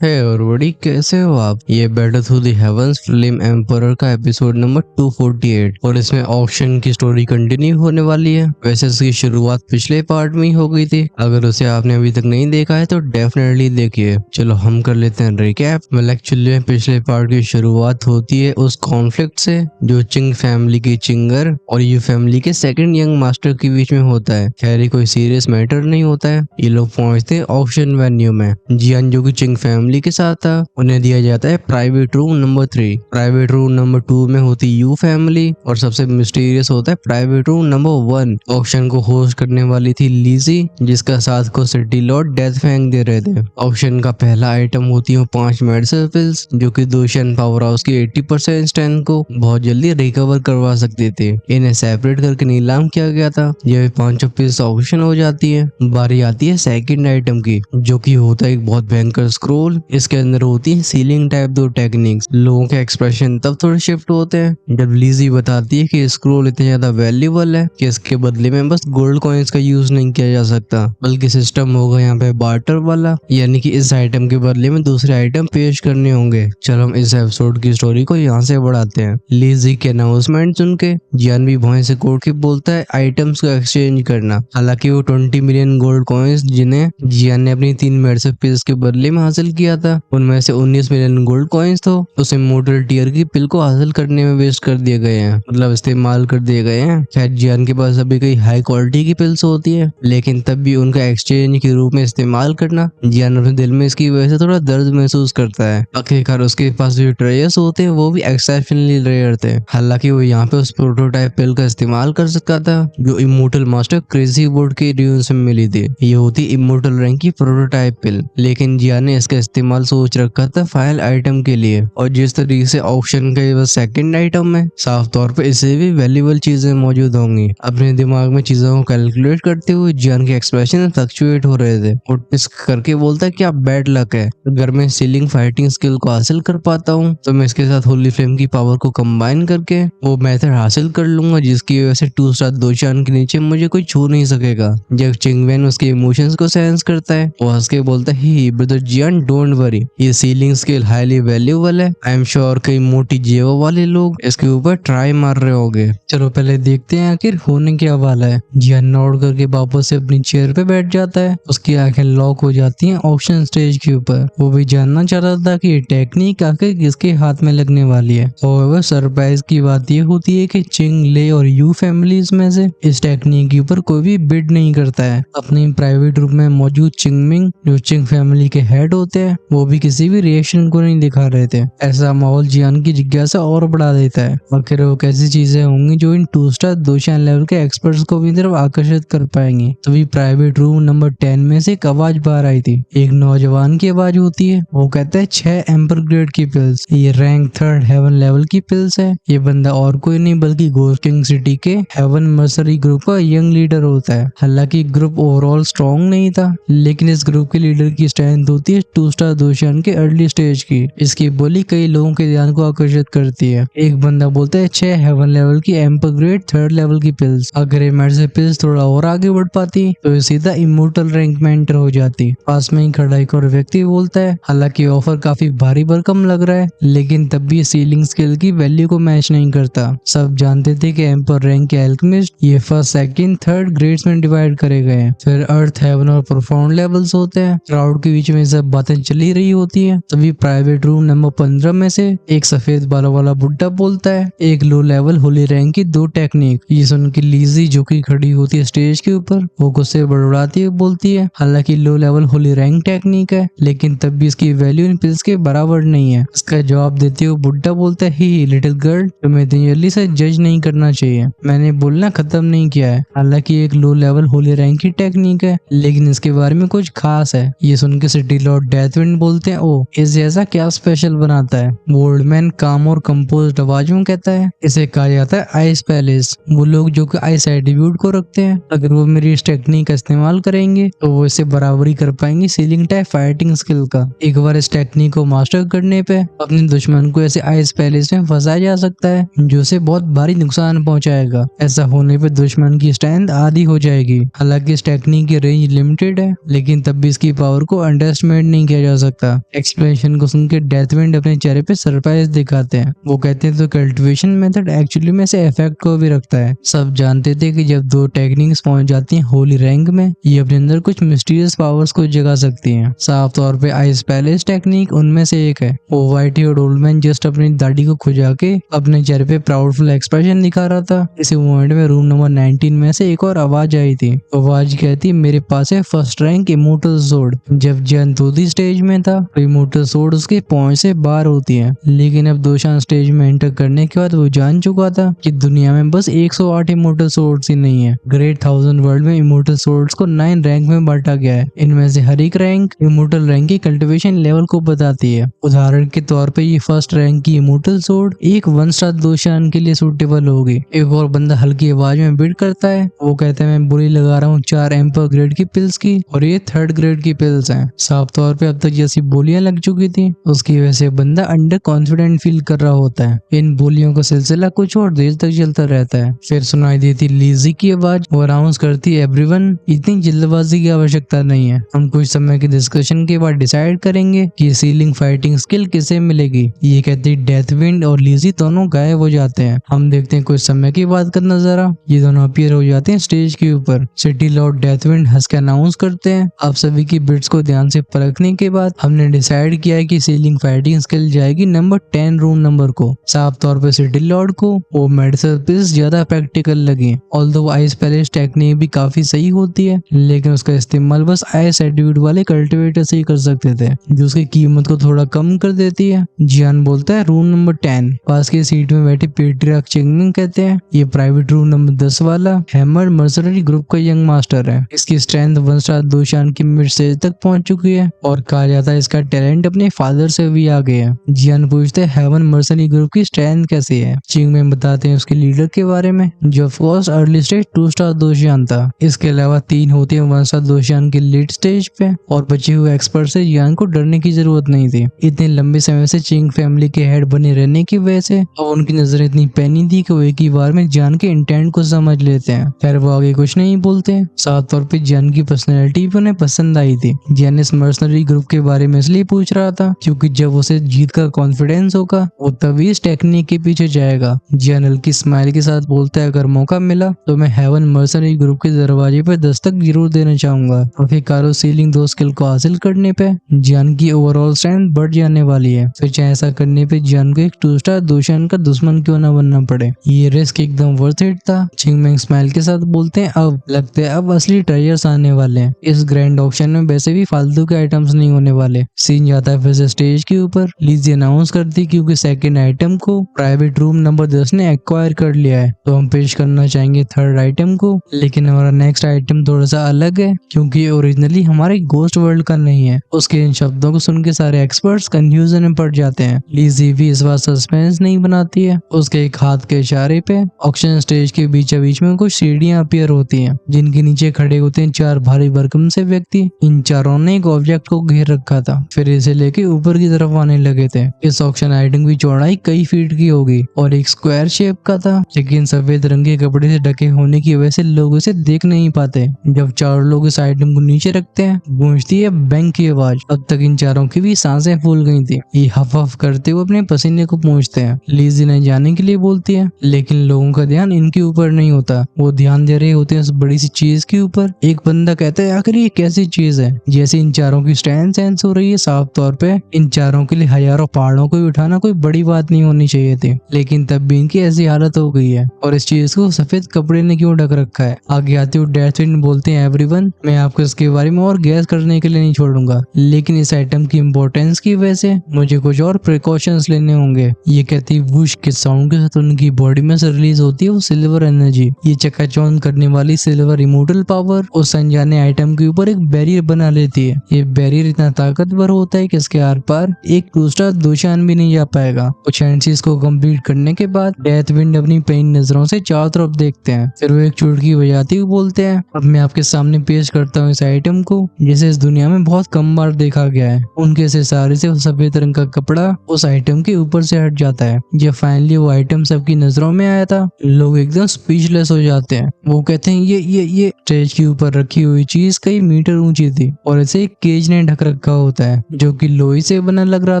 हे everybody, कैसे हो आप। ये battle through the heavens flame emperor का एपिसोड नंबर 248 और इसमें ऑक्शन की स्टोरी कंटिन्यू होने वाली है। वैसे इसकी शुरुआत पिछले पार्ट में ही हो गई थी। अगर उसे आपने अभी तक नहीं देखा है तो डेफिनेटली देखिए। चलो हम कर लेते हैं रिकैप। एक्चुअली पिछले पार्ट की शुरुआत होती है उस कॉन्फ्लिक्ट से जो चिंग फैमिली की चिंगर और यू फैमिली के सेकंड यंग मास्टर के बीच में होता है। खैर कोई सीरियस मैटर नहीं होता है। ये लोग पहुंचते हैं ऑक्शन वेन्यू में। जियान जो कि चिंग फैमिली के साथ था, उन्हें दिया जाता है private room number 3। Private room number 2 में होती यू फैमिली और सबसे मिस्टीरियस होता है प्राइवेट रूम नंबर 1। ऑक्शन को होस्ट करने वाली थी लीजी, जिसका साथ को सिटी लॉर्ड डेथ फैंग दे रहे थे। ऑक्शन का पहला आइटम होती है 5 मेडिसिन पिल्स, जो कि दोशन पावर हाउस की 80% स्ट्रेंथ को बहुत जल्दी रिकवर करवा सकते थे। इन्हें सेपरेट करके नीलाम किया गया था। यह 5 पिल्स ऑक्शन हो जाती है। बारी आती है सेकंड आइटम की, जो कि होता है एक बहुत भयंकर स्क्रोल। इसके अंदर होती है सीलिंग टाइप 2 टेक्निक्स। लोगों के एक्सप्रेशन तब थोड़े शिफ्ट होते हैं जब लीजी बताती है कि स्क्रोल इतना ज्यादा वैल्यूबल है कि इसके बदले में बस गोल्ड कॉइन्स का यूज नहीं किया जा सकता, बल्कि सिस्टम होगा यहाँ पे बार्टर वाला, यानी कि इस आइटम के बदले में दूसरे आइटम पेश करने होंगे। चलो हम इस एपिसोड की स्टोरी को यहाँ से बढ़ाते हैं। लीजी के अनाउंसमेंट सुन के जियान भी भौं से कोड के बोलता है आइटम्स का एक्सचेंज करना। हालांकि वो 20 मिलियन गोल्ड कॉइन्स जिन्हें जियान ने अपनी 3 मेडिसिन पिल्स के बदले में हासिल किया था, उनमें से 19 मिलियन गोल्ड कॉइन्स तो उस इमोर्टल टीयर की पिल को हासिल करने में वेस्ट कर दिए गए हैं, मतलब इस्तेमाल कर दिए गए हैं। खैर जियान के पास अभी कई हाई क्वालिटी की पिल्स होती है, लेकिन तब भी उनका एक्सचेंज के रूप में इस्तेमाल करना जियान अपने दिल में इसकी वजह से थोड़ा दर्द महसूस करता है। आखिरकार उसके पास जो ट्रेयर्स होते हैं वो भी एक्सेप्शनली रेयर थे। हालांकि वो यहाँ पे उस प्रोटोटाइप पिल का इस्तेमाल कर सकता था जो इमोर्टल मास्टर क्रेजी वुड के ड्यून से मिली थी। ये होती इमोर्टल रैंक की प्रोटोटाइप पिल, लेकिन जियान ने इसका इस्तेमाल सोच रखा था फाइल आइटम के लिए। और जिस तरीके से ऑक्शन के सेकंड आइटम में साफ तौर पे इससे भी वैल्यूबल चीजें मौजूद होंगी। अपने दिमाग में चीजों को कैलकुलेट करते हुए जियान के एक्सप्रेशन फ्लक्चुएट हो रहे थे और इस करके बोलता है क्या बैड लक है। अगर मैं सीलिंग फाइटिंग स्किल को हासिल कर पाता हूँ तो मैं इसके साथ होली फ्लेम की पावर को कंबाइन करके वो मेथड हासिल कर लूंगा जिसकी वजह से 2 स्टार दोशान के नीचे मुझे कोई छू नहीं सकेगा। जब चिंगवेन उसके इमोशंस को सेंस करता है वो हंस के बोलता है ही ब्रदर जियान डोंट वरी, ये सीलिंग स्किल हाईली वैल्यूबल है। आई एम श्योर कई मोटी जेबों वाले लोग इसके ऊपर ट्राई मार रहे होंगे। चलो पहले देखते हैं आखिर होने क्या वाला है। जियान नोट करके वापस से अपनी चेयर पे बैठ जाता है। उसकी आंखें लॉक हो जाती हैं ऑक्शन स्टेज के ऊपर। वो भी जानना चाहता था कि ये टेक्निक आखिर किसके हाथ में लगने वाली है। और सरप्राइज की बात ये होती है कि चिंग ले और यू फैमिलीज में से इस टेक्निक के ऊपर कोई भी बिड नहीं करता है। अपनी प्राइवेट रूम में मौजूद चिंगमिंग जो चिंग फैमिली के हेड होते हैं वो भी किसी भी रिएक्शन को नहीं दिखा रहे थे। ऐसा माहौल जियान की जिज्ञासा और बढ़ा देता है। आखिर वो कैसी चीजें होंगी जो इन 2 स्टार दोशान लेवल के एक्सपर्ट्स को भी तरफ आकर्षित कर पाएंगे। तभी प्राइवेट रूम नंबर 10 में से एक आवाज बाहर आई थी। एक नौजवान की आवाज होती है। वो कहता है 6 एम्पर ग्रेड की पिल्स, ये रैंक 3rd हेवन लेवल की पिल्स है। ये बंदा और कोई नहीं बल्कि घोस्ट किंग सिटी के हेवन मर्सरी ग्रुप का यंग लीडर होता है। हालांकि ग्रुप ओवरऑल स्ट्रॉन्ग नहीं था, लेकिन इस ग्रुप के लीडर की स्ट्रेंथ होती है 2 स्टार दोशान के अर्ली स्टेज की। इसकी बोली कई लोगों के ध्यान को आकर्षित करती है। एक बंदा बोलता है 6 हेवन लेवल की एम्पर ग्रेड 3rd लेवल की पिल्स। अगर ये मेरे से पिल्स थोड़ा और आगे बढ़ पाती तो ये सीधा इमोर्टल रैंक में एंटर हो जाती। पास में ही खड़ा एक और व्यक्ति बोलता है हालांकि ऑफर काफी भारी भरकम लग रहा है, लेकिन तब भी सीलिंग स्किल की वैल्यू को मैच नहीं करता। सब जानते थे कि एम्पर रैंक के एल्केमिस्ट ये 1st, 2nd, 3rd ग्रेड्स में डिवाइड करे गए हैं। फिर अर्थ, हेवन और प्रोफाउंड लेवल्स होते हैं। क्राउड के बीच में सब बातें चली रही होती है। तभी प्राइवेट रूम नंबर 15 में से एक सफेद बालों वाला बुड्ढा बोलता है एक लो लेवल होली रैंक की 2 टेक्निक। ये सुन के लीजी जो कि खड़ी होती है स्टेज के ऊपर वो गुस्से बड़बड़ाती हुई बोलती है हालांकि low level Holi rank technique है, लेकिन तब भी इसकी वैल्यू इन पिल्स के बराबर नहीं है। इसका जवाब देते हुए बुड्ढा बोलता है ही लिटिल गर्ल, तुम्हें इतनी जल्दी से जज नहीं करना चाहिए। मैंने बोलना खत्म नहीं किया है। हालांकि एक लो लेवल होली रैंक की टेक्निक है, लेकिन इसके बारे में कुछ खास है। ये सुन के सिटी लॉर्ड डेथविंड बोलते हैं ओ इस जैसा क्या स्पेशल बनाता है। ओल्ड मैन काम और कंपोज्ड आवाज में कहता है इसे कहा जाता है आइस पैलेस। वो लोग जो कि आइस एट्रीब्यूट को रखते हैं, अगर वो मेरी इस टेक्निक का इस्तेमाल करेंगे तो वो इससे बराबरी कर पाएंगे सीलिंग टाइप फाइटिंग स्किल का। एक बार इस टेक्निक को मास्टर करने पे अपने दुश्मन को ऐसे आइस पैलेस में फंसाया जा सकता है जो उसे बहुत भारी नुकसान पहुंचाएगा। ऐसा होने पे दुश्मन की स्ट्रेंथ आधी हो जाएगी। हालांकि इस टेक्निक की रेंज लिमिटेड है, लेकिन तब भी इसकी पावर को अंडरएस्टिमेट नहीं किया जा जा सकता। एक्सप्लेनेशन को सुन के डेथविंड अपने चेहरे पे सरप्राइज दिखाते हैं। वो कहते हैं तो कल्टिवेशन मेथड एक्चुअली में से इफेक्ट को भी रखता है। सब जानते थे कि जब दो टेक्निक्स पहुंच जाती हैं होली रैंक में, ये अपने अंदर कुछ मिस्टीरियस पावर्स को जगा सकती हैं। साफ तौर पे आइस पैलेस टेक्निक उनमें से एक है। वो वाइटी और ओल्डमैन जस्ट अपनी दाढ़ी को खुजा के अपने चेहरे पे प्राउडफुल एक्सप्रेशन दिखा रहा था। इसी मोमेंट में रूम नंबर 19 में से एक और आवाज आई थी। आवाज कहती, मेरे पास है फर्स्ट रैंक इमोर्टल सोर्ड। जब जैन दूसरी स्टेज में था तो इमोर्टल सोर्ड उसके पहुंच से बाहर होती है, लेकिन अब दोशान स्टेज में एंटर करने के बाद वो जान चुका था कि दुनिया में बस 108 इमोर्टल सोर्ड्स ही नहीं है। ग्रेट 1000 वर्ल्ड में इमोर्टल सोर्ड्स को 9 रैंक में बांटा गया है। इनमें से हर एक रैंक इमोर्टल रैंक की कल्टिवेशन लेवल को बताती है। उदाहरण के तौर पे ये फर्स्ट रैंक की इमोर्टल सोर्ड एक 1 स्टार दोशान के लिए सूटेबल होगी। एक और बंदा हल्की आवाज में बिड करता है। वो कहता है, मैं बोली लगा रहा हूँ 4 एम्पर ग्रेड की पिल्स की और ये 3rd ग्रेड की पिल्स हैं। साफ तौर पे अब तक जैसी बोलियां लग चुकी थी उसकी वजह से बंदा अंडर कॉन्फिडेंट फील कर रहा होता है। इन बोलियों का सिलसिला कुछ और देर तक चलता रहता है। फिर सुनाई देती लीजी की आवाज। वो अनाउंस करती है, एवरीवन, इतनी जल्दबाजी की आवश्यकता नहीं है। हम कुछ समय की डिस्कशन के बाद डिसाइड करेंगे कि सीलिंग फाइटिंग स्किल किसे मिलेगी। ये कहती डेथविंड और लीजी दोनों गायब हो जाते हैं। हम देखते हैं कुछ समय की बात का नजारा। ये दोनों अपीयर हो जाते हैं स्टेज के ऊपर। सिटी लॉर्ड डेथविंड हंस के अनाउंस करते हैं, आप सभी की बिट्स को ध्यान से परखने के बाद हमने डिसाइड किया है कि सीलिंग फाइटिंग स्किल जाएगी नंबर 10 रूम नंबर को। साफ तौर पे सिटी लॉर्ड को वो मेडिसिन पिल्स ज्यादा प्रैक्टिकल लगी। ऑल्दो आइस पैलेस टेक्निक भी काफी सही होती है, लेकिन उसका इस्तेमाल बस आइस एटीट्यूड वाले कल्टिवेटर से ही कर सकते थे, जो उसकी कीमत को थोड़ा कम कर देती है। जियान बोलता है, रूम नंबर 10। पास की सीट में बैठे पेट्रियार्क चिंगमिंग कहते हैं, ये प्राइवेट रूम नंबर 10 वाला हैमर मर्सनरी ग्रुप का यंग मास्टर है। इसकी स्ट्रेंथ 1 स्टार दोशान की मिड स्टेज तक पहुंच चुकी है और कहा जाता है इसका टैलेंट अपने फादर से भी आगे है। जियान पूछते हैं, हेवन मर्सनरी ग्रुप की स्ट्रेंथ कैसी है। चिंगमिंग बताते हैं उसके लीडर के बारे में, जो of course early stage 2 star दोशान था। इसके अलावा 3 होते हैं 1 स्टार दोशान के लेट स्टेज पे, और बचे हुए एक्सपर्ट से जियान को डरने की जरूरत नहीं थी। इतने लंबे समय से चिंग फैमिली के हेड बने रहने की वजह से अब उनकी नजर इतनी पैनी थी कि वो एक ही बार में जियान के इंटेंट को समझ लेते हैं। फिर वो आगे कुछ नहीं बोलते। साफ तौर पे जियान की पर्सनैलिटी भी उन्हें पसंद आई थी। जियान इस मर्सनरी ग्रुप के बारे में इसलिए पूछ रहा था क्योंकि जब उसे जीत का कॉन्फिडेंस होगा वो तभी इस टेक्निक के पीछे जाएगा। जियान हल्की स्माइल के साथ बोलता है, अगर मौका मिला तो मैं हेवन मर्सनरी ग्रुप के दरवाजे पे दस्तक जरूर देना चाहूंगा। आखिरकार सीलिंग 2 स्किल को हासिल करने पे जियान की ओवरऑल स्ट्रेंथ बढ़ जाने वाली है। फिर चाहे ऐसा करने पे जियान को एक 2 स्टार दोशान का दुश्मन क्यों ना बनना पड़े। ये रिस्क एकदम वर्थ इट था। चिंगमेंग स्माइल के साथ बोलते हैं, अब लगता है अब असली ट्रेजर्स आने वाले हैं। इस ग्रैंड ऑक्शन में वैसे भी फालतू के आइटम्स नहीं होने वाले। सीन जाता है फिर से स्टेज के ऊपर। लीजी अनाउंस करती क्योंकि सेकंड आइटम को प्राइवेट रूम नंबर 10 ने एक्वायर कर लिया है, तो हम पेश करना चाहेंगे 3rd आइटम को। लेकिन हमारा नेक्स्ट आइटम थोड़ा सा अलग है क्योंकि ओरिजिनली हमारे गोस्ट वर्ल्ड का नहीं है। उसके इन शब्दों को सुन के सारे एक्सपर्ट्स कंफ्यूजन में पड़ जाते हैं। लीजी भी इस बार सस्पेंस नहीं बनाती है। उसके एक हाथ के इशारे पे ऑक्शन स्टेज के बीचों बीच में कुछ सीढ़ियां अपीयर होती हैं, जिनके नीचे खड़े होते हैं 4 भारी भरकम से व्यक्ति। इन चारों ने एक ऑब्जेक्ट को घेर रखा था, फिर इसे लेके ऊपर की तरफ आने लगे थे। इस ऑक्शन आइटम की चौड़ाई कई फीट की होगी और एक स्क्वायर शेप का था, लेकिन सफेद रंग के कपड़े से ढके होने की वजह से लोग इसे देख नहीं पाते। जब 4 लोग इस आइटम को नीचे रखते हैं गूंजती है बैंक की आवाज। अब तक इन चारों की भी सांसें फूल गई थी। ये हफ हफ करते हुए अपने पसीने को पहुंचते हैं। लीजी ने जाने के लिए बोलती है, लेकिन लोगों का ध्यान इनके ऊपर नहीं होता। वो ध्यान दे रहे होते हैं उस बड़ी सी चीज के ऊपर। एक बंदा कहता है, आखिर ये कैसी चीज है। जैसे इन चारों की स्ट्रेंथ सेंस हो रही है, साफ तौर पे इन चारों के लिए हजारों पहाड़ों को उठाना कोई बड़ी बात नहीं होनी चाहिए थी, लेकिन तब भी इनकी ऐसी हालत हो गई है। और इस चीज को सफेद कपड़े ने क्यों ढक रखा है। आगे आते हुए डेथविंड बोलते हैं, एवरीवन, मैं आपको इसके बारे में और गैस करने के लिए नहीं छोड़ूंगा, लेकिन इस आइटम की इम्पोर्टेंस की वजह से मुझे कुछ और प्रिकॉशंस लेने होंगे। ये कहती वुश के साउंड के साथ उनकी बॉडी में से रिलीज होती है वो सिल्वर एनर्जी। ये चकाचौंध करने वाली सिल्वर इमोर्टल पावर उस अनजाने आइटम के ऊपर एक बैरियर बना लेती है। ये बैरियर इतना ताकतवर होता है कि इसके आर पार एक दूसरा दोशान भी नहीं जा पाएगा। कुछ एंसीज को कंप्लीट करने के बाद डेथविंड अपनी पेन नजरों से चारों तरफ देखते हैं। फिर वो एक चुटकी बजाती हुए बोलते हैं, अब मैं आपके सामने पेश करता हूँ इस आइटम को जिसे इस दुनिया में बहुत कम बार देखा गया है। उनके से सारे से सफेद रंग का कपड़ा उस आइटम के ऊपर से हट जाता है। जब फाइनली वो आइटम सबकी नजरों में आया था, लोग एकदम स्पीचलेस हो जाते हैं। वो कहते हैं, ये स्टेज के ऊपर रखी हुई चीज कई मीटर ऊंची थी और इसे एक केज ने ढक रखा रखा होता है जो कि लोहे से बना लग रहा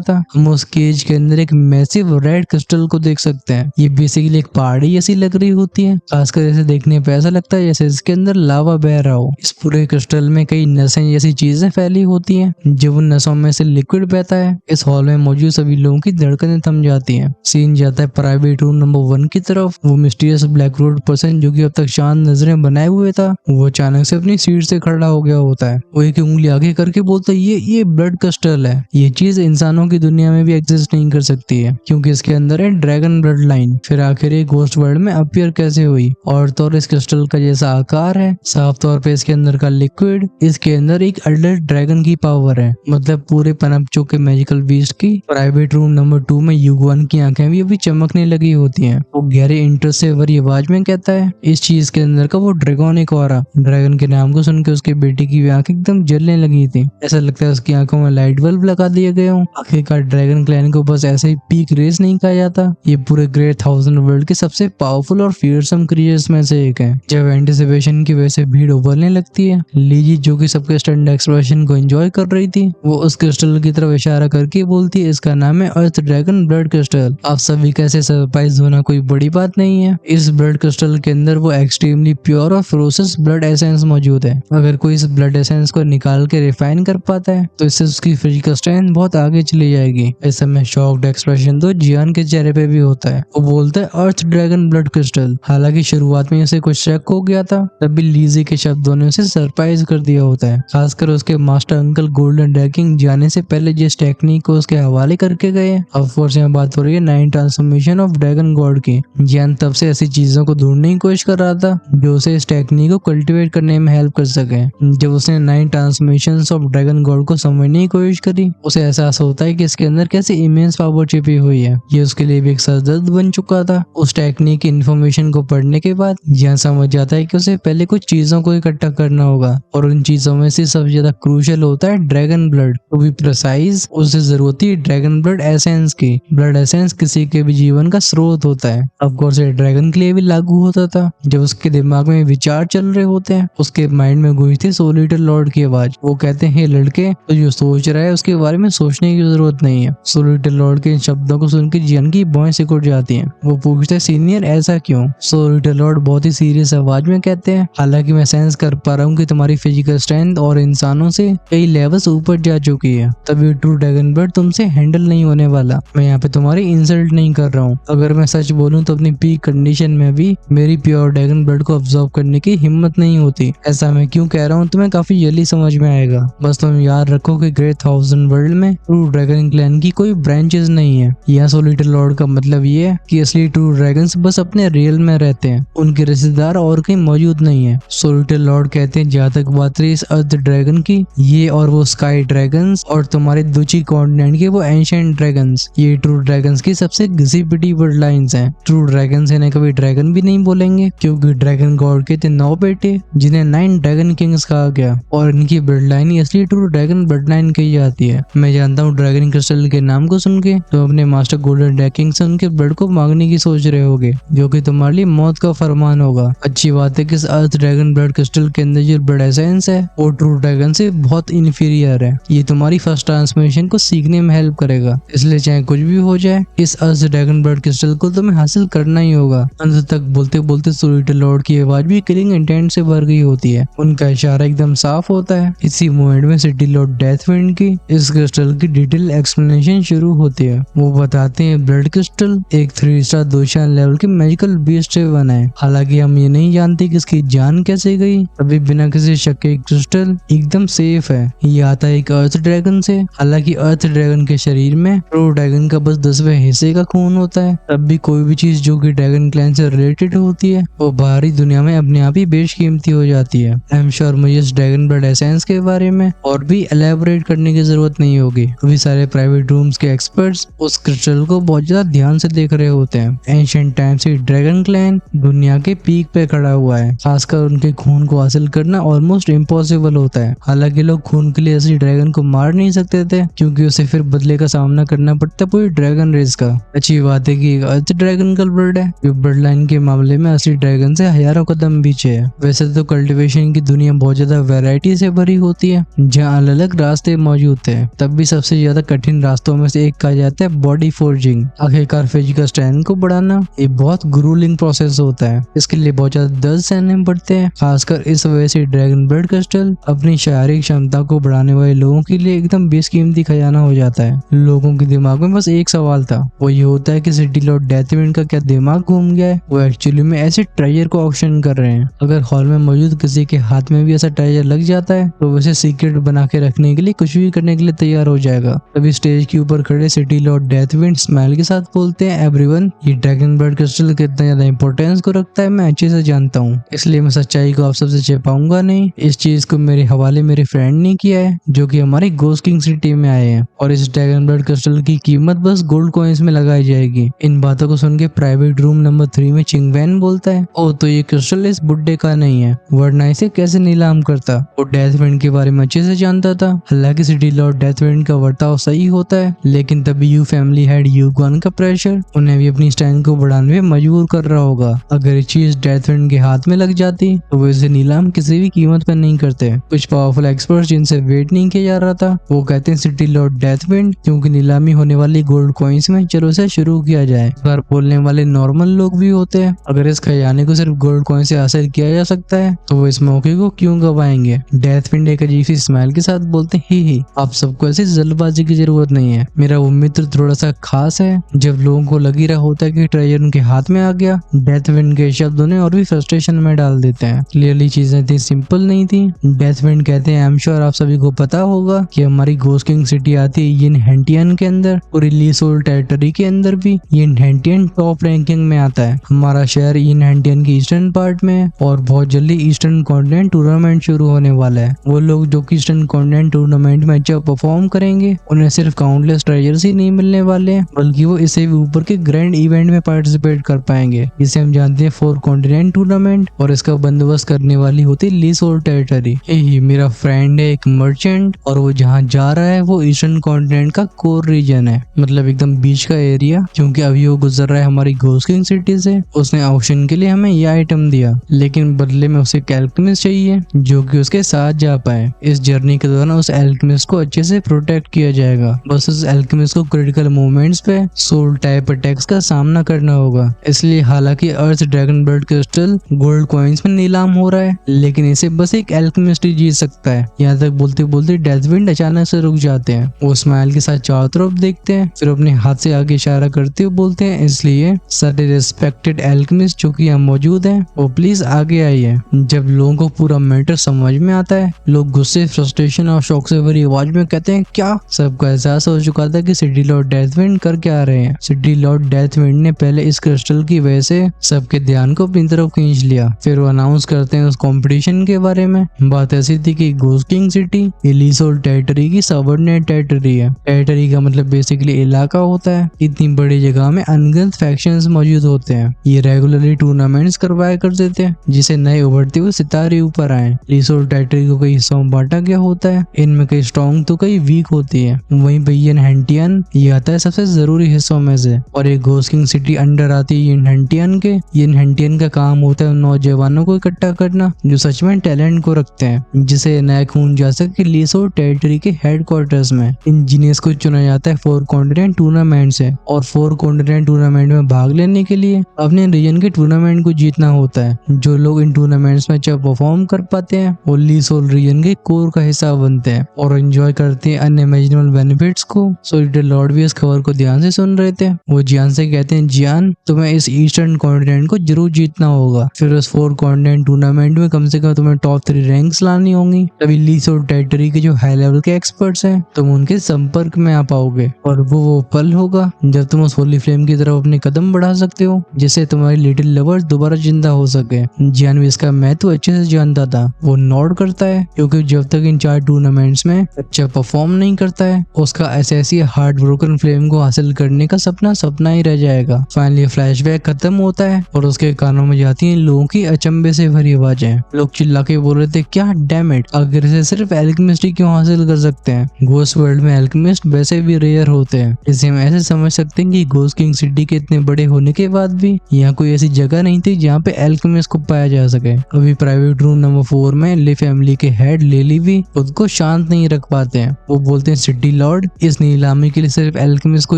था। हम उस केज के अंदर एक मैसिव रेड क्रिस्टल को देख सकते हैं। ये बेसिकली एक पहाड़ी ऐसी लग रही होती है, खासकर इसे देखने पे ऐसा लगता है जैसे इसके अंदर लावा बह रहा हो। इस पूरे क्रिस्टल में कई नसें जैसी चीजें फैली होती हैं, जब उन नसों में से लिक्विड बहता है इस हॉल में मौजूद सभी लोगों की धड़कनें थम जाती हैं। सीन जाता है प्राइवेट रूम नंबर 1 की तरफ। वो मिस्टीरियस ब्लैक रोड पर्सन जो कि अब तक शांत नजरें बनाए हुए था, वो अचानक से अपनी सीट से खड़ा हो गया होता है। वो एक उंगली आगे करके बोलता है ये ब्लड क्रिस्टल है। ये चीज इंसानों की दुनिया में भी एग्जिस्ट नहीं कर सकती है क्योंकि इसके अंदर है ड्रैगन ब्लड लाइन। फिर आखिर ये घोस्ट वर्ल्ड में अपीयर कैसे हुई? और तो और इस क्रिस्टल का जैसा आकार है, साफ तौर पे इसके अंदर का लिक्विड, इसके अंदर एक अडल्ट ड्रैगन की पावर है, मतलब पूरे पनपचो के मैजिकल बीस्ट की। प्राइवेट रूम नंबर 2 में युगवान की आंखें भी अभी चमकने लगी होती हैं। वो गहरे इंटरेस्ट से भरी आवाज में कहता है इस चीज के अंदर का वो ड्रैगोनिक ऑरा। ड्रैगन के नाम को सुन के उसके बेटे की भी आंखें एकदम जलने लगी थी। ऐसा लगता है उसकी आंखों में लाइट बल्ब लगा दिए गए हों। आखिरकार ड्रैगन क्लैन को बस ऐसे ही पीक रेस नहीं कहा जाता, ये पूरे ग्रेट 1000 वर्ल्ड के सबसे पावरफुल और फियरसम क्रिएचर्स में से एक है। जब एंटिसिपेशन की वजह से भीड़ उबलने लगती है, लीजी जो कि सबके स्टंट एक्सप्रेशन को एंजॉय कर रही थी, वो उस क्रिस्टल की तरफ इशारा करके बोलती है इसका नाम है अर्थ ड्रैगन ब्लड क्रिस्टल। आप सभी कैसे सरप्राइज होना कोई बड़ी बात नहीं है। इस ब्लड क्रिस्टल के अंदर वो एक्सट्रीमली प्योर और फेरोसियस ब्लड एसेंस मौजूद है। अगर कोई इस ब्लड एसेंस को निकाल के रिफाइन कर पाता है तो इससे उसकी फिजिकल स्ट्रेंथ बहुत आगे चली जाएगी। इस समय शॉक्ड एक्सप्रेशन तो जियान के चेहरे पे भी होता है। वो बोलता है अर्थ ड्रैगन ब्लड क्रिस्टल। हालांकि शुरुआत में उसे कुछ शक हो गया था, तभी लीजी के शब्दों ने उसे सरप्राइज कर दिया होता है। खासकर उसके मास्टर अंकल गोल्डन ड्रैगिंग जाने से पहले जिस टेक्निक को उसके हवाले करके गए। ऑफ कोर्स यहाँ बात हो रही है 9 ट्रांसफॉर्मेशन ऑफ ड्रैगन गॉड की। जियान तब से ऐसी चीजों को ढूंढने की कोशिश कर रहा था जो उसे इस टेक्निक को कल्टीवेट करने में हेल्प कर सके। जब उसने 9 ट्रांसफॉर्मेशंस ऑफ ड्रैगन गॉड को समझने की कोशिश करी, उसे एहसास होता है कि इसके अंदर कैसे इमेंस पावर छिपी हुई है। ये उसके लिए भी एक सरदर्द बन चुका था। उस टेक्निक की इन्फॉर्मेशन को पढ़ने के बाद जियान समझ जाता है कि उसे पहले कुछ चीजों को इकट्ठा करना होगा और उन चीजों में से सबसे ज्यादा क्रूशियल होता है ड्रैगन ब्लड। तो भी प्रिसाइज उसे जरूरत है ड्रैगन ब्लड एसेंस की। ब्लड एसेंस किसी के भी जीवन का स्रोत होता है। ऑफ कोर्स ये ड्रैगन के लिए भी लागू होता था। जब उसके दिमाग में विचार चल रहे होते हैं, उसके माइंड में गूंजती सोलिटर लॉर्ड की आवाज। वो कहते हैं लड़के, तो जो सोच रहा है उसके बारे में सोचने की जरूरत नहीं है। सोलिटर लॉर्ड के इन शब्दों को सुनकर जियान की भौहें सिकुड़ जाती हैं। वो पूछते हैं सीनियर ऐसा क्यों? सोलिटर लॉर्ड बहुत ही सीरियस आवाज में कहते हैं हालांकि मैं सेंस कर पा रहा हूँ कि तुम्हारी फिजिकल स्ट्रेंथ और इंसानों से कई लेवल्स ऊपर जा चुकी है, तभी ट्रू ड्रैगन ब्लड तुमसे हैंडल नहीं होने वाला। मैं यहाँ पे तुम्हारी इंसल्ट नहीं कर रहा हूँ। अगर मैं सच बोलूँ तो अपनी पीक कंडीशन में भी मेरी प्योर ड्रैगन ब्लड को ऑब्जर्व करने की हिम्मत नहीं होती। ऐसा मैं क्यों कह रहा हूँ तुम्हें काफी जल्दी समझ में आएगा। बस तुम याद रखो कि ग्रेट 1000 वर्ल्ड में ट्रू ड्रैगन क्लैन की कोई ब्रांचेस नहीं है। यहाँ सोलिटर लॉर्ड का मतलब ये है कि असली ट्रू ड्रैगन्स बस अपने रियल में रहते हैं, उनके रिश्तेदार और कहीं मौजूद नहीं है। सोलिटर लॉर्ड कहते हैं जहाँ तक बात रही इस अर्थ ड्रैगन की, ये और वो स्काई ड्रैगन्स और तुम्हारे दूसरी कॉन्टिनेंट के वो एंशिएंट ड्रैगन्स, ये ट्रू ड्रैगन्स की सबसे घिसी पिटी वर्ड लाइन्स हैं। ट्रू ड्रैगन्स इन्हें कभी ड्रैगन भी नहीं बोलेंगे क्योंकि ड्रैगन गॉड के थे 9 बेटे जिन्हें 9 ड्रैगन किंग्स कहा गया और इनकी ब्लड लाइन असली ट्रू ड्रैगन ब्लड लाइन कही जाती है। मैं जानता हूँ ड्रैगन क्रिस्टल के नाम को सुन के तुम अपने मास्टर गोल्डन ड्रैगिंग से उनके ब्लड को मांगने की सोच रहे होगे, जो कि तुम्हारे लिए मौत का फरमान होगा। अच्छी बात है कि इस अर्थ ड्रैगन ब्लड क्रिस्टल के अंदर जो ब्लड एसेंस है वो ट्रू ड्रैगन से बहुत इन्फीरियर है। ये तुम्हारी फर्स्ट ट्रांसफॉर्मेशन को सीखने में हेल्प करेगा, इसलिए चाहे कुछ भी हो जाए इस अर्थ ड्रैगन ब्लड क्रिस्टल को तुम्हें हासिल करना ही होगा। अंत तक बोलते बोलते सोलिटर लॉर्ड की आवाज भी किलिंग इंटेंट से भर गई होती है। उनका इशारा एकदम साफ होता है। इसी मोमेंट में सिटी लॉर्ड डेथविंड की इस क्रिस्टल की डिटेल एक्सप्लेनेशन शुरू होती है। वो बताते हैं ब्लड क्रिस्टल एक 3 स्टार 2 स्टार लेवल के मैजिकल बीस्ट से बना है। हालांकि हम ये नहीं जानते कि इसकी जान कैसे गई, अभी बिना किसी शक के क्रिस्टल एकदम सेफ है। ये आता है एक अर्थ ड्रैगन से। हालांकि अर्थ ड्रैगन के शरीर में ट्रू ड्रैगन का बस 10वें हिस्से का खून होता है, तब भी कोई भी चीज जो कि ड्रैगन क्लैन से रिलेटेड होती है वो बाहरी दुनिया में अपने आप ही बेशकीमती हो जाती है। आई एम श्योर मुझे इस ड्रैगन ब्लड एसेंस के बारे में और भी एलैबोरेट करने की जरूरत नहीं होगी। अभी सारे प्राइवेट रूम्स के एक्सपर्ट्स उस क्रिस्टल को बहुत ज्यादा ध्यान से देख रहे होते हैं। एंशिएंट टाइम से ड्रैगन क्लैन दुनिया के पीक पे खड़ा हुआ है। खासकर उनके खून को हासिल करना ऑलमोस्ट इम्पॉसिबल होता है। हालांकि लोग खून के लिए असली ड्रैगन को मार नहीं सकते थे क्योंकि उसे फिर बदले का सामना करना पड़ता पूरी ड्रैगन रेस का। अच्छी बात है कि अर्थ ड्रैगन का ब्लड है जो ब्लड लाइन के मामले में असली ड्रैगन से हजारों कदम पीछे है। वैसे तो कल्टीवेशन की दुनिया बहुत ज्यादा वैरायटी से भरी होती है जहाँ अलग अलग रास्ते मौजूद थे, तब भी सबसे ज्यादा कठिन रास्तों में से एक कहा जाता है बॉडी फोर्जिंग। आखिरकार फिजिकल स्ट्रेंथ को बढ़ाना ये बहुत ग्रूलिंग प्रोसेस होता है। इसके लिए बहुत ज्यादा दर्द सहने पड़ते हैं। खासकर इस वजह से ड्रैगन ब्लड क्रिस्टल अपनी शारीरिक क्षमता को बढ़ाने वाले लोगों के लिए एकदम बेशकीमती खजाना हो जाता है। लोगों के दिमाग में बस एक सवाल था, वो ये होता है कि सिटी लॉर्ड डेथविंड का क्या दिमाग घूम गया है? वो एक्चुअली में ऐसे ट्रेजर को ऑक्शन कर रहे हैं। अगर हॉल में मौजूद किसी के हाथ में भी ऐसा ट्रेजर लग जाता है तो वैसे सीक्रेट बना के रखने के लिए कुछ भी करने के लिए तैयार हो जाएगा। तभी स्टेज के ऊपर खड़े सिटी लॉर्ड डेथविंड स्माइल के साथ बोलते हैं, एवरीवन, ये ड्रैगन ब्लड क्रिस्टल कितना ज्यादा इंपॉर्टेंस को रखता है मैं अच्छे से जानता हूँ, इसलिए मैं सच्चाई को आप सबसे छिपाऊंगा नहीं। इस चीज को मेरे हवाले मेरे फ्रेंड ने किया है जो कि हमारी घोस्ट किंग सिटी में आए हैं, और इस ड्रैगन ब्लड क्रिस्टल की कीमत बस गोल्ड कॉइन्स में लगाई जाएगी। इन बातों को सुन के प्राइवेट रूम नंबर 3 में चिंगवैन बोलता है, ओ तो ये क्रिस्टल इस बुड्ढे का नहीं है, वरना इसे कैसे नीलाम करता। वो डेथविंड के बारे में अच्छे से जानता था। हालांकि सिटी लॉर्ड डेथविंड का बर्ताव सही होता है, लेकिन तभी यू फैमिली हेड यूगॉन का प्रेशर उन्हें भी अपनी स्ट्रेंथ को बढ़ाने में मजबूर कर रहा होगा। अगर ये चीज डेथविंड के हाथ में लग जाती तो वो इसे नीलाम किसी भी कीमत पर नहीं करते। कुछ पावरफुल एक्सपर्ट्स जिनसे वेट नहीं किया जा रहा था वो कहते हैं सिटी लॉर्ड डेथविंड, क्योंकि नीलामी होने वाली गोल्ड कॉइन्स में चलो से शुरू किया जाए। इस बार बोलने वाले नॉर्मल लोग भी होते हैं। अगर इस खजाने को सिर्फ गोल्ड कॉइन से हासिल किया जा सकता है तो वो इस मौके को क्यों गवाएंगे। डेथविंड एक अजीब सी स्माइल के साथ बोलते हैं, ही आप सबको ऐसी जल्दबाजी की जरूरत नहीं है। मेरा वो मित्र थोड़ा सा खास है। जब लोगों को लग ही रहा होता है कि ट्रेजर उनके हाथ में आ गया, डेथविंड के शब्द उन्हें और भी फ्रस्ट्रेशन में डाल देते हैं। क्लियरली चीजें इतनी सिंपल नहीं थी। डेथविंड कहते हैं, आई एम श्योर आप सभी को पता होगा कि हमारी घोस्ट किंग सिटी आती है यिन हेंटियन के अंदर, और लीसोल टेरिटरी के अंदर भी यिन हेंटियन टॉप रैंकिंग में आता है। हमारा शहर यिन हेंटियन की ईस्टर्न पार्ट में है और बहुत जल्दी ईस्टर्न कॉन्टिनेंट टूर्नामेंट शुरू होने वाला है। वो लोग जो कि ईस्टर्न कॉन्टिनेंट टूर्नामेंट में अच्छा परफॉर्म करेंगे उन्हें सिर्फ काउंटलेस ट्रेजर्स ही नहीं मिलने वाले हैं, बल्कि वो इससे भी ऊपर के ग्रैंड इवेंट में पार्टिसिपेट कर पाएंगे, जिसे हम जानते हैं 4 कॉन्टिनेंट टूर्नामेंट, और इसका बंदोबस्त करने वाली होती है लीसोल टेरिटरी। यही मेरा फ्रेंड है एक मर्चेंट, और वो जहाँ जा रहा है वो ईस्टर्न कॉन्टिनेंट का कोर रीजन है, मतलब एकदम बीच का एरिया। क्योंकि अभी वो गुजर रहा है हमारी घोस्ट किंग सिटी से, उसने ऑक्शन के लिए हमें यह आइटम दिया, लेकिन बदले में उसे एक एल्केमिस्ट चाहिए जो कि उसके साथ जा पाए। इस जर्नी के दौरान उस एल्केमिस्ट को अच्छे से प्रोटेक्ट किया जाएगा। बस उस एल्केमिस्ट को क्रिटिकल मोमेंट्स पे सोल टाइप अटैक्स का सामना करना होगा। इसलिए हालांकि earth dragon blood crystal gold coins में नीलाम हो रहा है, लेकिन इसे बस एक एल्केमिस्ट ही जीत सकता है। यहाँ तक बोलते बोलते डेथविंड अचानक से रुक जाते हैं। वो स्माइल के साथ चारों तरफ देखते हैं, फिर अपने हाथ से आगे इशारा करते हुए बोलते हैं, इसलिए सारे रिस्पेक्टेड एल्केमिस्ट जो कि यहाँ मौजूद हैं वो प्लीज आगे आइए। जब लोगों को पूरा मैटर समझ में आता है, लोग गुस्से, फ्रस्ट्रेशन और शौक से भरी आवाज में कहते हैं, क्या? सबका एहसास हो चुका था कि सिटी लॉर्ड डेथविंड कर क्या रहे हैं। सिटी लॉर्ड डेथविंड ने पहले इस क्रिस्टल की वजह से सबके ध्यान को अपनी तरफ खींच लिया। फिर वो अनाउंस करते हैं उस कंपटीशन के बारे में। बात ऐसी थी कि घोस्ट किंग सिटी लीसोल टेरिटरी की सबऑर्डिनेट टेरिटरी है। टेरिटरी का मतलब बेसिकली इलाका होता है। इतनी बड़ी जगह में अनगिनत फैक्शंस मौजूद होते हैं। ये रेगुलरली टूर्नामेंट्स करवाया करते थे जिसे नए उभरते हुए सितारे ऊपर आए। लीसोल टेरिटरी को कई हिस्सों में बांटा गया होता है। इनमें कई स्ट्रॉन्ग तो कई वीक होती है। वहीं पे यिन हेंटियन ये आता है सबसे जरूरी हिस्सों में से, और एक घोस्ट किंग सिटी अंडर आती है यिन हेंटियन के। यिन हेंटियन का काम होता है उन नौजवानों को इकट्ठा करना जो सच में टैलेंट को रखते हैं, जिसे नया खून जा सके लीसोल टेरिटरी के हेडक्वार्टर्स में। इंजीनियर्स को चुना जाता है 4 कॉन्टिनेंट टूर्नामेंट से, और 4 कॉन्टिनेंट टूर्नामेंट में भाग लेने के लिए अपने रीजन के टूर्नामेंट को जीतना होता है। जो लोग इन टूर्नामेंट्स में अच्छा परफॉर्म कर पाते हैं वो लीसोल रीजन के कोर का हिस्सा बनते हैं और एंजॉय करते हैं अनइमेजिनेबल बेनिफिट्स को। सिटी लॉर्ड भी इस खबर को ध्यान से सुन रहे थे। वो जियान से कहते हैं, जियान तुम्हें इस ईस्टर्न कॉन्टिनेंट को जरूर जीतना होगा। फिर उस 4 कॉन्टिनेंट टूर्नामेंट में कम से कम तुम्हें टॉप 3 रैंक्स लानी होंगी। तभी लीसोल टेरिटरी के जो हाई लेवल के एक्सपर्ट्स हैं तुम उनके संपर्क में आ पाओगे, और वो पल होगा जब तुम उस होली फ्लेम की तरफ अपने कदम बढ़ा सकते हो, जिससे तुम्हारी लिटिल लवर दोबारा जिंदा हो सके। जियान भी इसका महत्व अच्छे से जानता था। वो नॉड करता है, क्योंकि जब तक इन 4 टूर्नामेंट्स में अच्छा परफॉर्म नहीं करता है उसका ऐसी हार्ट ब्रोकन फ्लेम को हासिल करने का सपना ही रह जाएगा। फाइनली फ्लैशबैक खत्म होता है और उसके कानों में जाती हैं लोगों की अचंभे से भरी आवाजें। लोग चिल्ला के बोल रहे थे, क्या डैम इट, अगर इसे सिर्फ एल्केमिस्ट ही क्यों हासिल कर सकते हैं। घोस्ट वर्ल्ड में एल्केमिस्ट वैसे भी रेयर होते हैं। इसे हम ऐसे समझ सकते हैं कि घोस्ट किंग सिटी के इतने बड़े होने के बाद भी यहाँ कोई ऐसी जगह नहीं थी जहाँ पे एल्केमिस्ट को पाया जा सके। अभी प्राइवेट रूम नंबर 4 में ली फैमिली के हेड लेली भी खुद को शांत नहीं रख पाते हैं। वो बोलते हैं सिटी लॉर्ड, इस नीलामी के लिए सिर्फ एल्केमिस्ट को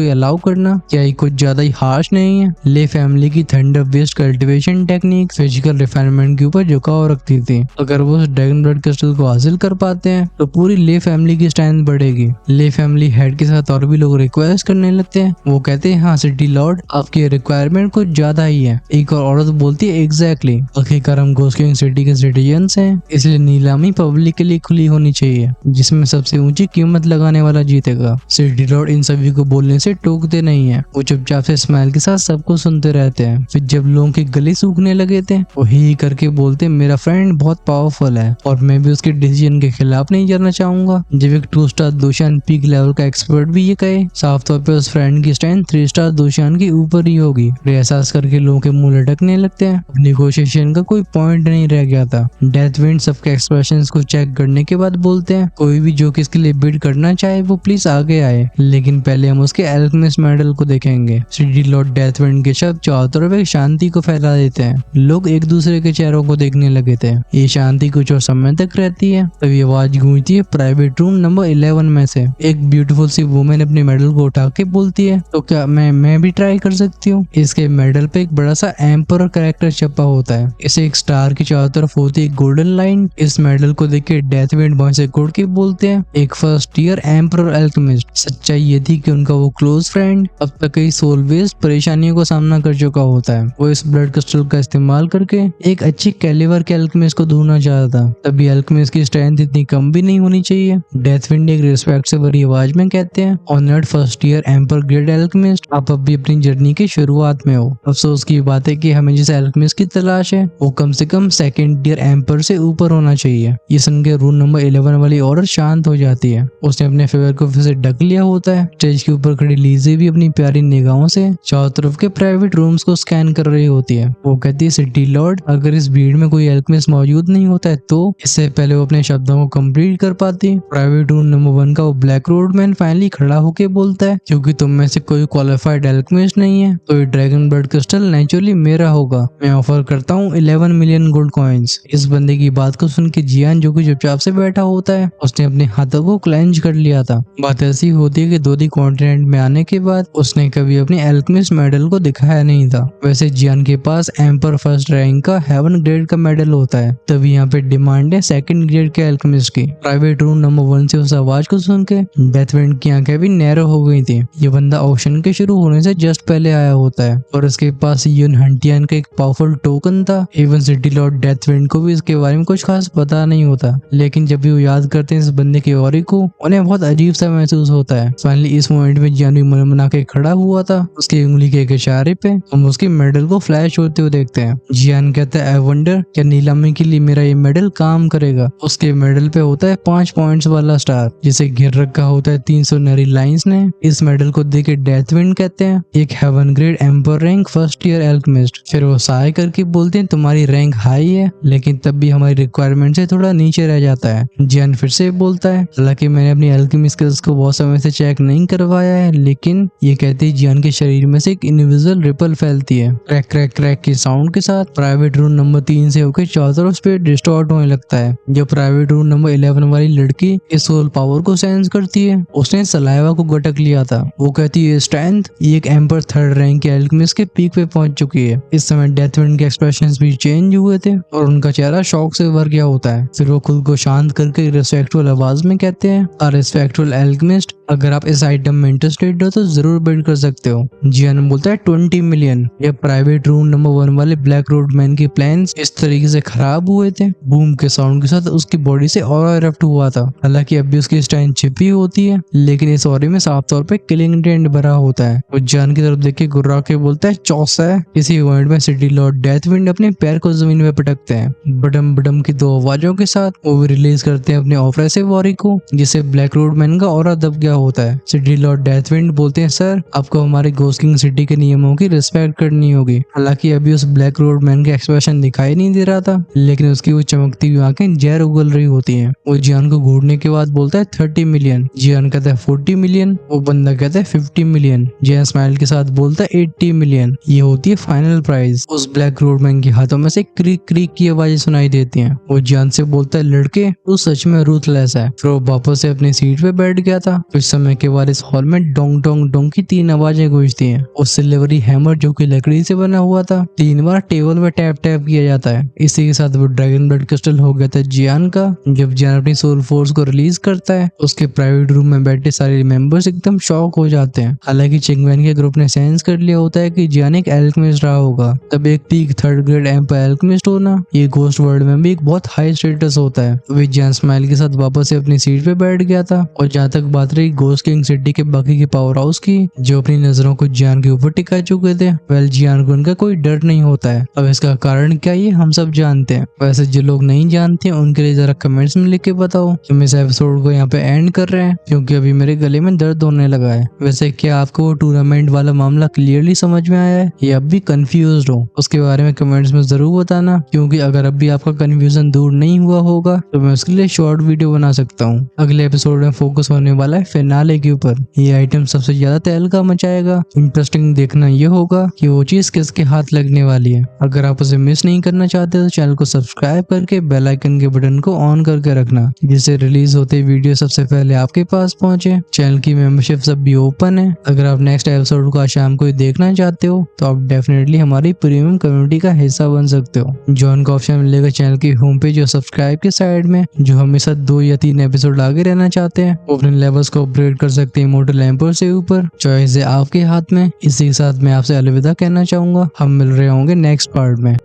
अलाउ करना क्या ये कुछ ज्यादा ही हार्श नहीं है? ले फैमिली की thunder based cultivation technique physical refinement के ऊपर झुकाव रखती थी। अगर वो उस ड्रैगन ब्लड क्रिस्टल को हासिल कर पाते हैं तो पूरी ले फैमिली की स्ट्रेंथ बढ़ेगी। ले फैमिली हेड के साथ और भी लोग रिक्वेस्ट करने लगते हैं। वो कहते हैं हाँ सिटी लॉर्ड, आपकी रिक्वायरमेंट कुछ ज्यादा ही है। एक और औरत बोलती है एग्जैक्टली, आखिरकार हम घोस्ट किंग सिटी के सिटीजन्स हैं, इसलिए नीलामी पब्लिक के लिए खुली होनी चाहिए, जिसमें सबसे ऊंची कीमत लगाने वाला जीतेगा। सिटी लॉर्ड इन सभी को बोलने से टोकते नहीं है, वो चुपचाप से स्माइल के साथ सबको सुनते रहते हैं। फिर जब लोगों के गले सूखने लगे थे वो ही करके बोलते मेरा फ्रेंड बहुत पावरफुल है और मैं भी उसके डिसीजन के खिलाफ नहीं जाना चाहूंगा। जब एक 2 स्टार दोशान पीक लेवल का एक्सपर्ट भी ये कहे, साफ तौर पे उस फ्रेंड की स्ट्रेंथ 3 स्टार दोशान की ऊपर ही होगी। एहसास करके लोगों के मुंह लटकने लगते हैं। नेगोशिएशन का कोई पॉइंट नहीं रह गया था। डेथविंड सबके एक्सप्रेशंस को चेक करने के बाद बोलते हैं कोई भी जो किसके लिए बिड करना चाहे वो प्लीज आगे आए, लेकिन पहले हम उसके एल्केमिस्ट मेडल को देखेंगे। सिटी लॉर्ड डेथविंड के शब्द चारों तरफ एक शांति को फैला देते हैं। लोग एक दूसरे के चेहरों को देखने लगे थे। ये शांति कुछ और समय तक रहती है, तभी आवाज गूंजती है प्राइवेट रूम नंबर 11 में से। एक ब्यूटीफुल सी वुमेन अपने मेडल को उठा के बोलती है तो क्या मैं भी ट्राई कर सकती हूँ? इसके मेडल पे एक बड़ा सा एम्पर कैरेक्टर छपा होता है। इसे एक स्टार की चारों तरफ होती है गोल्डन लाइन। इस मेडल को देख के डेथविंड भौं से कुड़ के बोलते हैं एक फर्स्ट ईयर एम्पर एल्केमिस्ट। सच्चाई ये थी कि उनका वो क्लोज फ्रेंड अब तक कई सोल बेस्ड परेशानियों का सामना कर चुका होता है। वो इस ब्लड क्रिस्टल का इस्तेमाल करके एक अच्छी कैलिबर के एल्केमिस्ट को ढूंढना चाहता था। तभी एल्केमिस्ट की स्ट्रेंथ इतनी कम भी नहीं होनी चाहिए। डेथविंड एक रिस्पेक्ट से भरी आवाज में कहते हैं honoured first year emperor grade alchemist, आप अभी अपनी जर्नी की शुरुआत में हो। अफसोस की बात है कि हमें जिस एल्केमिस्ट की तलाश है वो कम से कम सेकंड ईयर एम्पर से ऊपर होना चाहिए। ये सुन के रूम नंबर 11 वाली औरत शांत हो जाती है। उसने अपने फेवर को फिर से ढक लिया होता है। स्टेज के ऊपर खड़ी लीजी भी अपनी प्यारी निगाहों से चारों तरफ के प्राइवेट रूम्स को स्कैन कर रही होती है। वो कहती है सिटी लॉर्ड, अगर इस भीड़ में कोई एल्केमिस्ट मौजूद नहीं होता है तो इससे पहले वो अपने शब्दों को कंप्लीट कर पाती। प्राइवेट रूम नंबर 1 का वो ब्लैक रोड मैन फाइनली खड़ा होके बोलता है क्योंकि तुम में से कोई क्वालिफाइड एल्केमिस्ट नहीं है तो ये ड्रैगन ब्लड क्रिस्टल नेचुरली मेरा होगा। मैं ऑफर करता हूँ 11 मिलियन गोल्ड कॉइन्स। इस बंदे की बात को सुन के जियान जो कि चुपचाप से बैठा होता है उसने अपने हाथों को क्लेंज कर लिया था। बात ऐसी होती है कि दूसरी कॉन्टिनेंट में आने के बाद उसने कभी अपने एल्केमिस्ट मेडल को दिखाया नहीं था। वैसे जियान के पास एम्पर फर्स्ट रैंक का हेवन ग्रेड का मेडल होता है, तभी यहाँ पे डिमांड है सेकंड ग्रेड के एल्केमिस्ट की। प्राइवेट रूम नंबर 1 से उस आवाज को सुन के डेथविंड की आंखें भी नैरो हो गई थी। ये बंदा ऑक्शन के शुरू होने से जस्ट पहले आया होता है और उसके पास यून हंटियन का एक पावरफुल टोकन था। इवन सिटी लॉर्ड डेथविंड को भी इसके बारे में कुछ खास पता नहीं होता, लेकिन जब भी वो याद करते हैं इस बंदे के ऑरी को उन्हें बहुत अजीब सा महसूस होता है। फाइनली इस मोमेंट में जियान भी मन बना के खड़ा हुआ था। उसकी उंगली के एक इशारे पे हम उसके मेडल को फ्लैश होते हुए देखते हैं। जियान कहता है आई वंडर क्या नीलामी के लिए मेरा ये मेडल काम करेगा। उसके मेडल पे होता है 5 पॉइंट्स वाला स्टार जिसे घेर रखा होता है 300 नरी लाइंस ने। इस मेडल को देख के डेथविंड कहते हैं एक heaven grade emperor rank first year alchemist. फिर वो साय करके बोलते हैं तुम्हारी रैंक हाई है लेकिन तब भी हमारी रिक्वायरमेंट से थोड़ा नीचे रह जाता है। जियान फिर से बोलता है हालांकि मैंने अपनी एल्केमी स्किल्स को बहुत समय से चेक नहीं करवाया है, लेकिन ये कहते ही जियान के शरीर में से एक इनविजिबल रिपल फैलती है। क्रैक क्रैक क्रैक के साउंड के साथ प्राइवेट रूम नंबर 3 से होकर चारों तरफ स्पीड डिस्टॉर्ट होने लगता है। जब प्राइवेट रूम नंबर 11 वाली लड़की इस सोल पावर को सेंस करती है उसने सलाइवा को गटक लिया था। वो कहती है स्ट्रेंथ ये एक एम्पर थर्ड रैंक के एल्केमिस्ट के पीक पे पहुंच चुकी है। इस समय डेथविंड के एक्सप्रेशंस भी चेंज हुए थे और उनका चेहरा शॉक से भर गया होता है। फिर वो खुद को शांत करके रिस्पेक्टफुल आवाज में कहते हैं रिस्पेक्टफुल एल्केमिस्ट, अगर आप इस आइटम में इंटरेस्टेड हो तो जरूर बिड कर सकते हो। जियान बोलता है 20 मिलियन। ये प्राइवेट रूम नंबर 1 वाले ब्लैक रोड मैन के प्लान्स इस तरीके से खराब हुए थे। बूम के साउंड के साथ उसकी बॉडी से ऑरा इरप्ट हुआ था। हालांकि अभी उसकी स्ट्रेंथ छिपी होती है लेकिन इस ऑरे में साफ तौर पे किलिंग इंटेंट भरा होता है। वो जियान की तरफ देख के गुर्रा के बोलता है चौसा है। इसी इवेंट में सिटी लॉर्ड डेथविंड अपने पैर को जमीन पे पटकते हैं। बडम बडम की 2 आवाजों के साथ वो भी रिलीज करते हैं अपने ऑफरेसिव वॉरी को जिसे ब्लैक रोड मैन का ऑरा दब गया होता है। सिटी लॉर्ड डेथविंड बोलते हैं सर आपको हमारे घोस्ट किंग सिटी के नियमों की रिस्पेक्ट करनी होगी। हालांकि अभी उस ब्लैक रोड मैन का एक्सप्रेशन दिखाई नहीं दे रहा था लेकिन उसकी वो चमकती हुई आंखें जहर उगल रही होती हैं। वो जियान को घूरने के बाद बोलता है 30 मिलियन। जियान कहता है 40 मिलियन। वो बंदा कहता है 50 मिलियन। जियान स्माइल के साथ बोलता है 80 मिलियन। ये होती है फाइनल प्राइस। उस ब्लैक रोड मैन के हाथों में से क्रीक क्रीक की आवाजें सुनाई देती हैं। वो जियान से बोलता है लड़के तू सच में में रूथलेस है। फिर वो वापस से अपनी सीट पे बैठ गया था। कुछ समय के बाद इस हॉल में डोंग डोंग डोंग की 3 आवाजें गूंजती हैं। उस सिल्वरी हैमर जो कि लकड़ी से बना हुआ था 3 बार टेबल में टैप टैप किया जाता है। इसी के साथ वो ड्रैगन ब्लड क्रिस्टल हो गया था जियान का। जब जियान अपनी सोल फोर्स को रिलीज करता है उसके प्राइवेट रूम में बैठे सारे मेंबर्स एकदम शॉक हो जाते हैं। हालांकि चिंगमैन के ग्रुप ने सेंस कर लिया होता है कि जियान एक एल्केमिस्ट रहा होगा। तब एक peak 3rd grade emperor alchemist होना ये घोस्ट वर्ल्ड में भी एक बहुत हाई स्टेटस होता है। वे जियान स्माइल के साथ वापस से अपनी सीट पे बैठ गया था। और जहाँ तक बात रही घोस्ट किंग सिटी के बाकी के पावर हाउस की जो अपनी नजरों को जियान के ऊपर टिका चुके थे, वेल जियान को उनका कोई डर नहीं होता है। अब इसका कारण क्या ये हम सब जानते हैं। वैसे जो लोग नहीं जानते उनके लिए जरा कमेंट्स में लिख के बताओ। हम इस एपिसोड को यहाँ पे एंड कर रहे हैं क्योंकि अभी मेरे गले में दर्द होने लगा है। वैसे क्या आपको वो टूर्नामेंट वाला मामला क्लियरली समझ में आया है या अब भी कंफ्यूज हो, उसके बारे में कमेंट्स में जरूर बताना। क्योंकि अगर अब भी आपका कंफ्यूजन दूर नहीं हुआ होगा तो मैं उसके लिए शॉर्ट वीडियो बना सकता हूँ। अगले एपिसोड में फोकस होने वाला है फिनाले के ऊपर। ये आइटम सबसे ज्यादा तहलका मचाएगा। इंटरेस्टिंग देखना ये होगा कि वो चीज किसके हाथ लगने वाली है। अगर आप उसे मिस नहीं करना चाहते तो चैनल को सब्सक्राइब करके बेल आइकन के बटन को ऑन करके रखना, जिससे रिलीज होते वीडियो सबसे पहले आपके पास पहुंचे। चैनल की मेंबरशिप सब भी ओपन है। अगर आप नेक्स्ट एपिसोड को आज शाम को ही देखना चाहते हो तो आप डेफिनेटली हमारी प्रीमियम कम्युनिटी का हिस्सा बन सकते हो। ज्वाइन का ऑप्शन मिलेगा चैनल की होम पेज और सब्सक्राइब के साइड में। जो हमेशा 2 या 3 एपिसोड आगे रहना चाहते हैं वो अपने लेवल्स को अपग्रेड कर सकते हैं इमोर्टल एम्पर से ऊपर। चॉइस है आपके हाथ में। इसी के साथ मैं आपसे अलविदा कहना चाहूंगा। हम मिल रहे होंगे नेक्स्ट पार्ट में।